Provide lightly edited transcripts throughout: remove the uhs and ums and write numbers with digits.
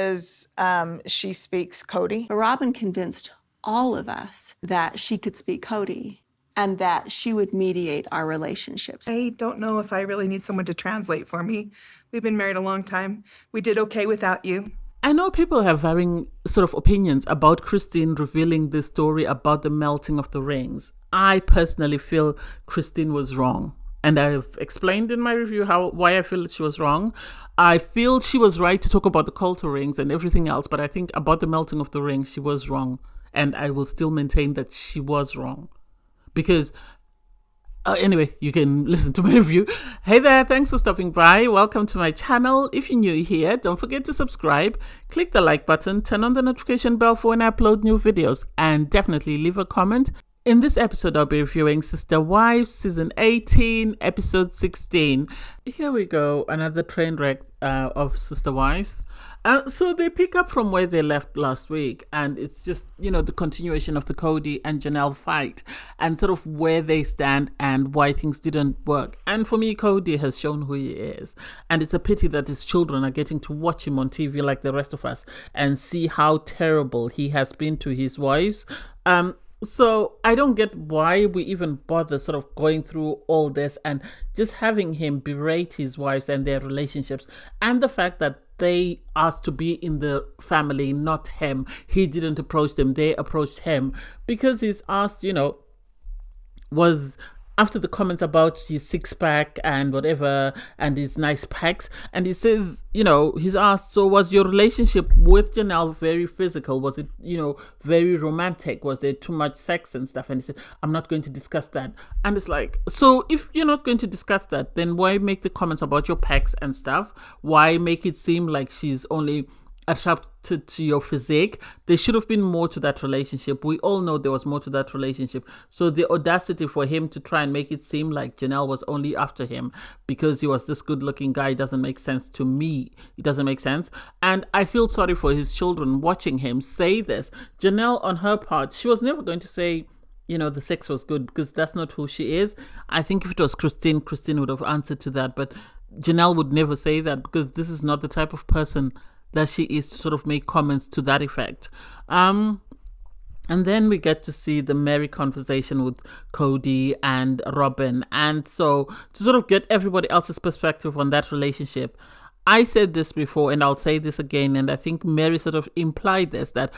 because she speaks Kody. But Robin convinced all of us that she could speak Kody and that she would mediate our relationships. I don't know if I really need someone to translate for me. We've been married a long time. We did okay without you. I know people have varying sort of opinions about Christine revealing the story about the melting of the rings. I personally feel Christine was wrong. And I've explained in my review why I feel that she was wrong. I feel she was right to talk about the culture rings and everything else, but I think about the melting of the rings, she was wrong. And I will still maintain that she was wrong. Because, anyway, you can listen to my review. Hey there, thanks for stopping by. Welcome to my channel. If you're new here, don't forget to subscribe, click the like button, turn on the notification bell for when I upload new videos, and definitely leave a comment. In this episode, I'll be reviewing Sister Wives, Season 18, Episode 16. Here we go, another train wreck of Sister Wives. So they pick up from where they left last week, and it's just, the continuation of the Kody and Janelle fight, and sort of where they stand and why things didn't work. And for me, Kody has shown who he is, and it's a pity that his children are getting to watch him on TV like the rest of us and see how terrible he has been to his wives. So I don't get why we even bother sort of going through all this and just having him berate his wives and their relationships, and the fact that they asked to be in the family, not him. He didn't approach them, they approached him, because he's asked, was after the comments about his six-pack and whatever and his nice packs, and he says, he's asked, so was your relationship with Janelle very physical? Was it, very romantic? Was there too much sex and stuff? And he said, I'm not going to discuss that. And it's like, so if you're not going to discuss that, then why make the comments about your packs and stuff? Why make it seem like she's only attracted to your physique? There should have been more to that relationship. We all know there was more to that relationship. So the audacity for him to try and make it seem like Janelle was only after him because he was this good looking guy doesn't make sense to me. It doesn't make sense. And I feel sorry for his children watching him say this. Janelle, on her part, she was never going to say, the sex was good, because that's not who she is. I think if it was Christine would have answered to that. But Janelle would never say that, because this is not the type of person that she is to sort of make comments to that effect. And then we get to see the Meri conversation with Kody and Robin. And so to sort of get everybody else's perspective on that relationship, I said this before and I'll say this again, and I think Meri sort of implied this, that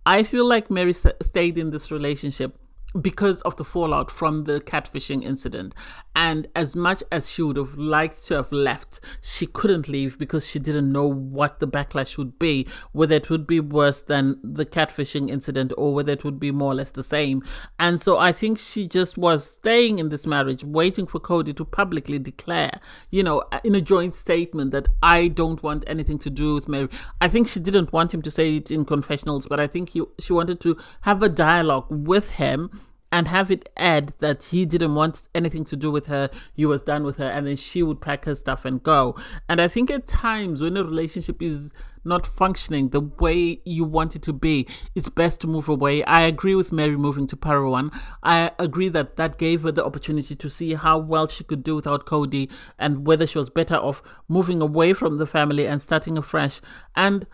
I feel like Meri stayed in this relationship because of the fallout from the catfishing incident. And as much as she would have liked to have left, she couldn't leave because she didn't know what the backlash would be, whether it would be worse than the catfishing incident or whether it would be more or less the same. And so I think she just was staying in this marriage, waiting for Kody to publicly declare, in a joint statement, that I don't want anything to do with Meri. I think she didn't want him to say it in confessionals, but I think she wanted to have a dialogue with him and have it add that he didn't want anything to do with her, he was done with her, and then she would pack her stuff and go. And I think at times when a relationship is not functioning the way you want it to be, it's best to move away. I agree with Meri moving to Parawan. I agree that gave her the opportunity to see how well she could do without Kody, and whether she was better off moving away from the family and starting afresh. And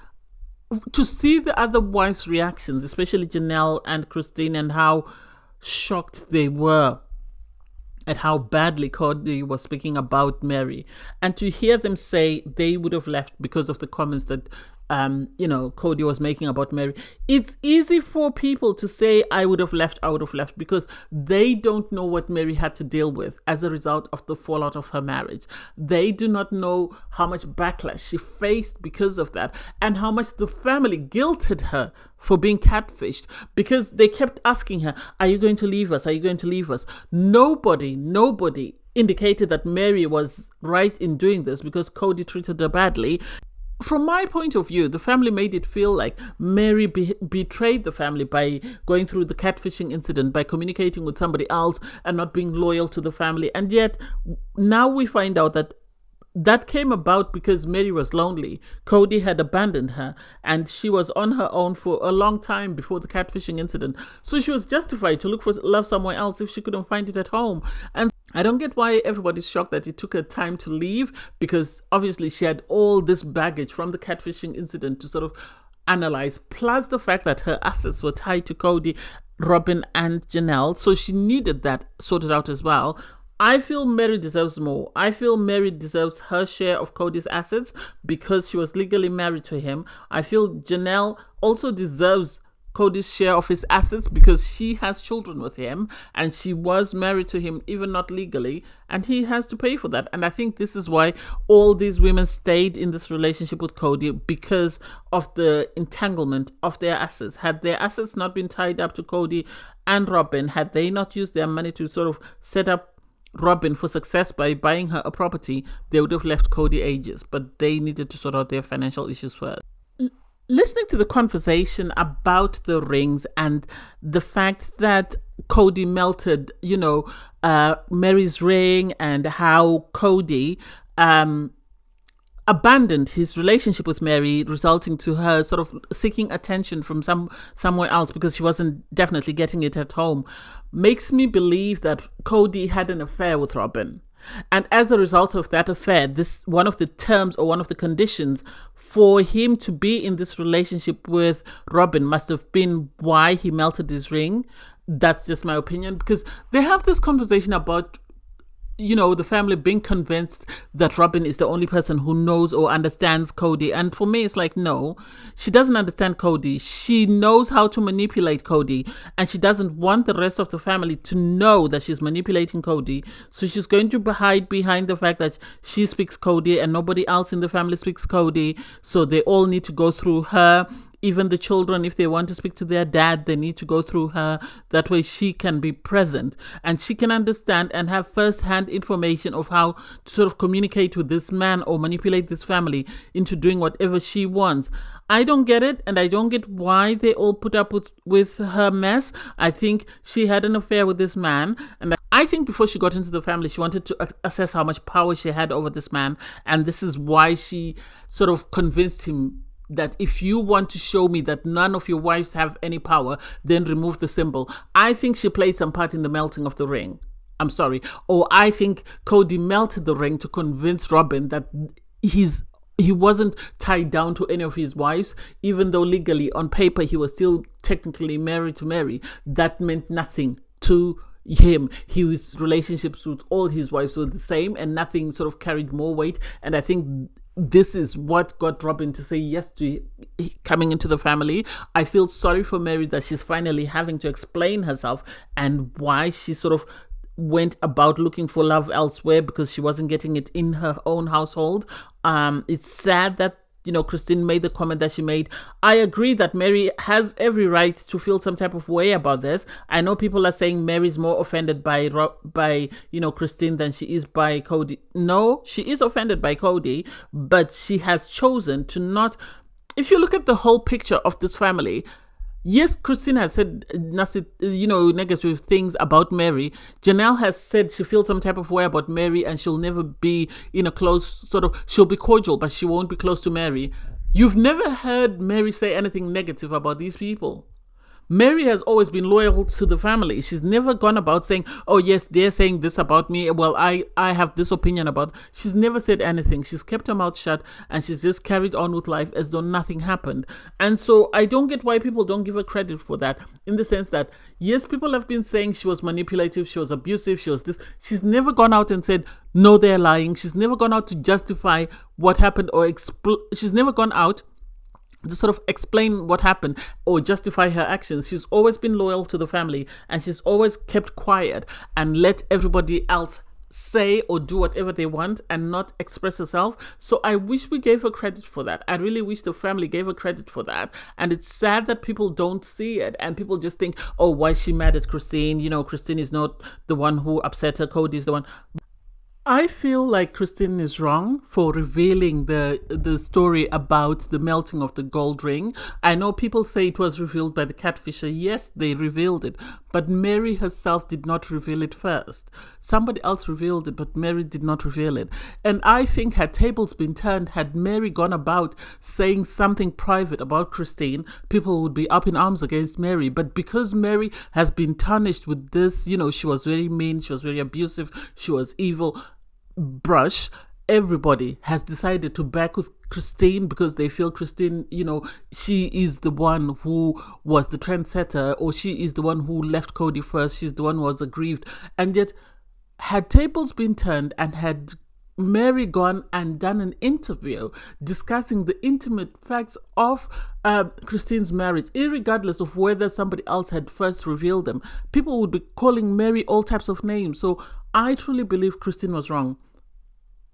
to see the other wives' reactions, especially Janelle and Christine, and how shocked they were at how badly Kody was speaking about Meri, and to hear them say they would have left because of the comments that Kody was making about Meri. It's easy for people to say I would have left, because they don't know what Meri had to deal with as a result of the fallout of her marriage. They do not know how much backlash she faced because of that, and how much the family guilted her for being catfished, because they kept asking her, are you going to leave us? Are you going to leave us? Nobody indicated that Meri was right in doing this because Kody treated her badly. From my point of view, the family made it feel like Meri betrayed the family by going through the catfishing incident, by communicating with somebody else and not being loyal to the family. And yet now we find out that came about because Meri was lonely. Kody had abandoned her and she was on her own for a long time before the catfishing incident. So she was justified to look for love somewhere else if she couldn't find it at home. I don't get why everybody's shocked that it took her time to leave, because obviously she had all this baggage from the catfishing incident to sort of analyze, plus the fact that her assets were tied to Kody, Robin, and Janelle. So she needed that sorted out as well. I feel Meri deserves more. I feel Meri deserves her share of Kody's assets because she was legally married to him. I feel Janelle also deserves Kody's share of his assets because she has children with him and she was married to him, even not legally, and he has to pay for that. And I think this is why all these women stayed in this relationship with Kody, because of the entanglement of their assets. Had their assets not been tied up to Kody and Robin, had they not used their money to sort of set up Robin for success by buying her a property, they would have left Kody ages, but they needed to sort out their financial issues first. Listening to the conversation about the rings and the fact that Kody melted, Meri's ring, and how Kody abandoned his relationship with Meri, resulting to her sort of seeking attention from somewhere else because she wasn't definitely getting it at home, makes me believe that Kody had an affair with Robin. And as a result of that affair, this one of the terms or one of the conditions for him to be in this relationship with Robin must have been why he melted his ring. That's just my opinion, because they have this conversation about the family being convinced that Robin is the only person who knows or understands Kody. And for me, it's like, no, she doesn't understand Kody. She knows how to manipulate Kody, and she doesn't want the rest of the family to know that she's manipulating Kody. So she's going to hide behind the fact that she speaks Kody and nobody else in the family speaks Kody. So they all need to go through her. Even the children, if they want to speak to their dad, they need to go through her. That way she can be present and she can understand and have first-hand information of how to sort of communicate with this man or manipulate this family into doing whatever she wants. I don't get it, and I don't get why they all put up with her mess. I think she had an affair with this man, and I think before she got into the family, she wanted to assess how much power she had over this man, and this is why she sort of convinced him that if you want to show me that none of your wives have any power, then remove the symbol. I think she played some part in the melting of the ring. I'm sorry. Or I think Kody melted the ring to convince Robin that he wasn't tied down to any of his wives, even though legally on paper he was still technically married to Meri. That meant nothing to him. His relationships with all his wives were the same, and nothing sort of carried more weight. And I think this is what got Robin to say yes to coming into the family. I feel sorry for Meri that she's finally having to explain herself and why she sort of went about looking for love elsewhere because she wasn't getting it in her own household. It's sad that Christine made the comment that she made. I agree that Meri has every right to feel some type of way about this. I know people are saying Mary's more offended by Christine than she is by Kody. No, she is offended by Kody, but she has chosen to not. If you look at the whole picture of this family, yes, Christine has said negative things about Meri. Janelle has said she feels some type of way about Meri and she'll never be in a close she'll be cordial, but she won't be close to Meri. You've never heard Meri say anything negative about these people. Meri has always been loyal to the family. She's never gone about saying, oh yes, they're saying this about me, well, I have this opinion about. She's never said anything. She's kept her mouth shut and she's just carried on with life as though nothing happened. And so I don't get why people don't give her credit for that, in the sense that, yes, people have been saying she was manipulative, she was abusive, she was this. She's never gone out and said, no, they're lying. She's never gone out to justify what happened or she's never gone out to sort of explain what happened or justify her actions. She's always been loyal to the family and she's always kept quiet and let everybody else say or do whatever they want and not express herself. So I wish we gave her credit for that. I really wish the family gave her credit for that. And it's sad that people don't see it and people just think, oh, why is she mad at Christine? Christine is not the one who upset her. Kody is the one. I feel like Christine is wrong for revealing the story about the melting of the gold ring. I know people say it was revealed by the catfisher. Yes, they revealed it, but Meri herself did not reveal it first. Somebody else revealed it, but Meri did not reveal it. And I think had tables been turned, had Meri gone about saying something private about Christine, people would be up in arms against Meri. But because Meri has been tarnished with this, she was very mean, she was very abusive, she was evil, brush, everybody has decided to back with Christine because they feel Christine, she is the one who was the trendsetter, or she is the one who left Kody first, she's the one who was aggrieved. And yet, had tables been turned and had Meri gone and done an interview discussing the intimate facts of Christine's marriage, irregardless of whether somebody else had first revealed them, people would be calling Meri all types of names. So I truly believe Christine was wrong.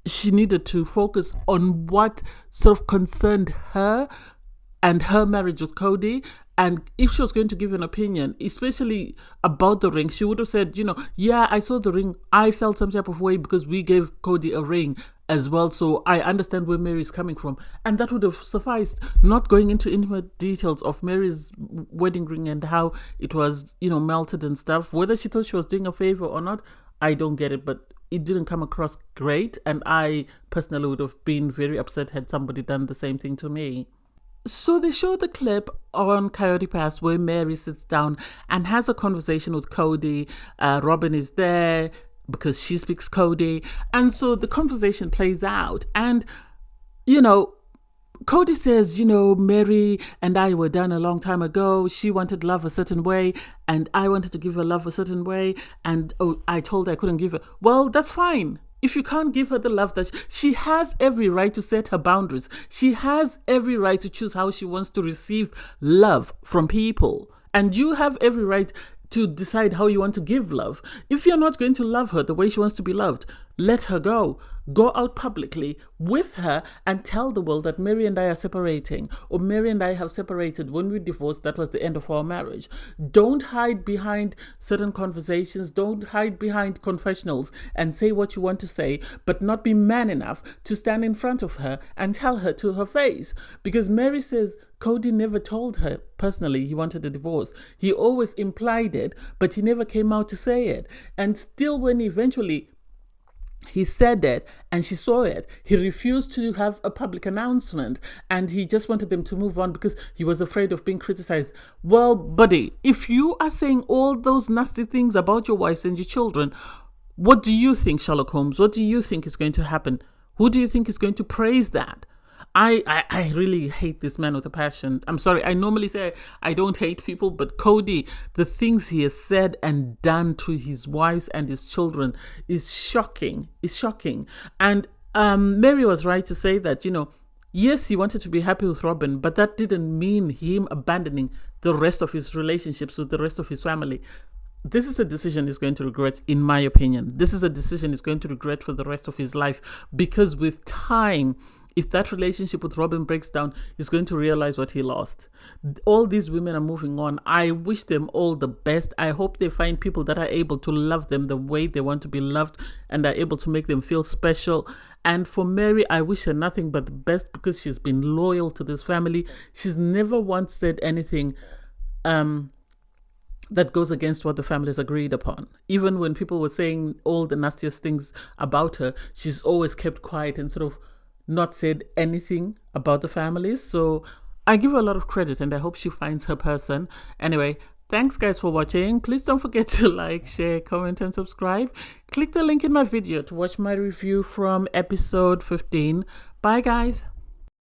She needed to focus on what sort of concerned her and her marriage with Kody. And if she was going to give an opinion, especially about the ring, she would have said, yeah, I saw the ring. I felt some type of way because we gave Kody a ring as well. So I understand where Meri is coming from. And that would have sufficed, not going into intimate details of Meri's wedding ring and how it was, melted and stuff. Whether she thought she was doing a favor or not, I don't get it. But it didn't come across great. And I personally would have been very upset had somebody done the same thing to me. So they show the clip on Coyote Pass where Meri sits down and has a conversation with Kody. Robin is there because she speaks Kody. And so the conversation plays out. And, Kody says, Meri and I were done a long time ago. She wanted love a certain way and I wanted to give her love a certain way. And I told her I couldn't give her. Well, that's fine. If you can't give her the love that she has every right to set her boundaries. She has every right to choose how she wants to receive love from people. And you have every right to decide how you want to give love. If you're not going to love her the way she wants to be loved, let her go. Go out publicly with her and tell the world that Meri and I are separating, or Meri and I have separated. When we divorced, that was the end of our marriage. Don't hide behind certain conversations. Don't hide behind confessionals and say what you want to say, but not be man enough to stand in front of her and tell her to her face. Because Meri says Kody never told her personally he wanted a divorce. He always implied it, but he never came out to say it. And still, when eventually he said it and she saw it, he refused to have a public announcement and he just wanted them to move on because he was afraid of being criticized. Well, buddy, if you are saying all those nasty things about your wives and your children, what do you think, Sherlock Holmes? What do you think is going to happen? Who do you think is going to praise that? I really hate this man with a passion. I'm sorry. I normally say I don't hate people, but Kody, the things he has said and done to his wives and his children is shocking. It's shocking. And Meri was right to say that, yes, he wanted to be happy with Robin, but that didn't mean him abandoning the rest of his relationships with the rest of his family. This is a decision he's going to regret, in my opinion. This is a decision he's going to regret for the rest of his life, because with time, if that relationship with Robin breaks down, he's going to realize what he lost. All these women are moving on. I wish them all the best. I hope they find people that are able to love them the way they want to be loved and are able to make them feel special. And for Meri, I wish her nothing but the best because she's been loyal to this family. She's never once said anything that goes against what the family has agreed upon. Even when people were saying all the nastiest things about her, she's always kept quiet and sort of not said anything about the families. So I give her a lot of credit and I hope she finds her person. Anyway, thanks guys for watching. Please don't forget to like, share, comment and subscribe. Click the link in my video to watch my review from episode 15. Bye guys.